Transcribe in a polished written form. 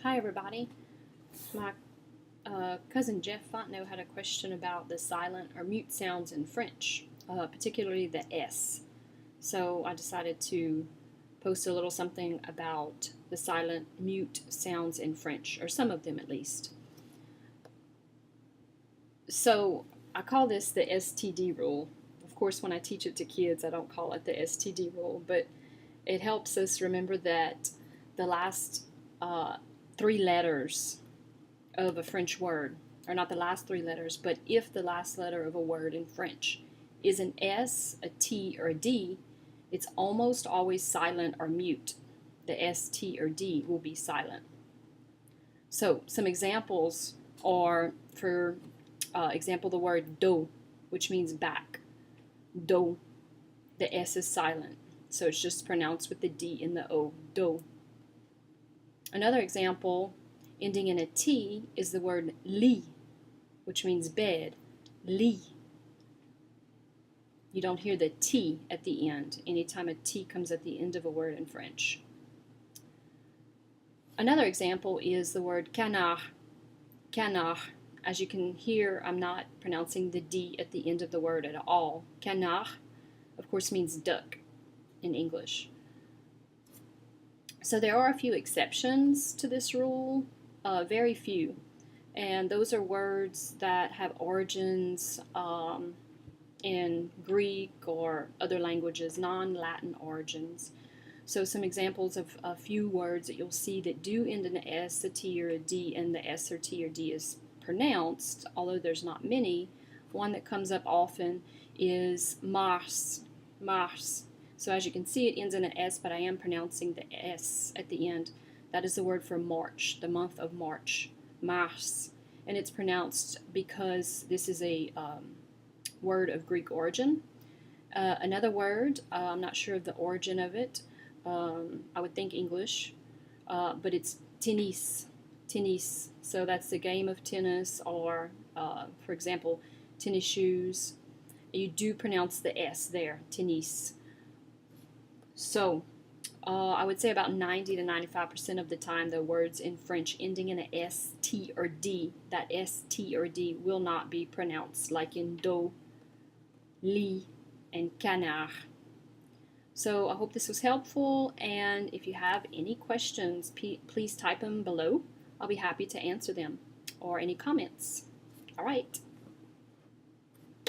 Hi everybody. My cousin Jeff Fontenot had a question about the silent or mute sounds in French, particularly the S. So I decided to post a little something about the silent mute sounds in French, or some of them at least. So I call this the STD rule. Of course, when I teach it to kids, I don't call it the STD rule, but it helps us remember that the last three letters of a French word, or not the last three letters, but if the last letter of a word in French is an S, a T, or a D, it's almost always silent or mute. The S, T, or D will be silent. So some examples are, for example, the word dos, which means back. Dos. The S is silent, so it's just pronounced with the D and the O. Dos. Another example ending in a T is the word lit, which means bed. Lit. You don't hear the T at the end anytime a T comes at the end of a word in French. Another example is the word canard. Canard. As you can hear, I'm not pronouncing the D at the end of the word at all. Canard, of course, means duck in English. So there are a few exceptions to this rule, very few. And those are words that have origins in Greek or other languages, non-Latin origins. So some examples of a few words that you'll see that do end in an S, a T, or a D, and the S or T or D is pronounced, although there's not many. One that comes up often is mars, mars. So as you can see, it ends in an S, but I am pronouncing the S at the end. That is the word for March, the month of March, mars. And it's pronounced because this is a word of Greek origin. Another word, I'm not sure of the origin of it. I would think English, but it's tennis. Tennis. So that's the game of tennis, or, for example, tennis shoes. You do pronounce the S there, tennis. So I would say about 90 to 95% of the time the words in French ending in a S, T, or D, that S, T, or D will not be pronounced, like in dos, lit, and canard. So I hope this was helpful, and if you have any questions, please type them below. I'll be happy to answer them, or any comments. All right.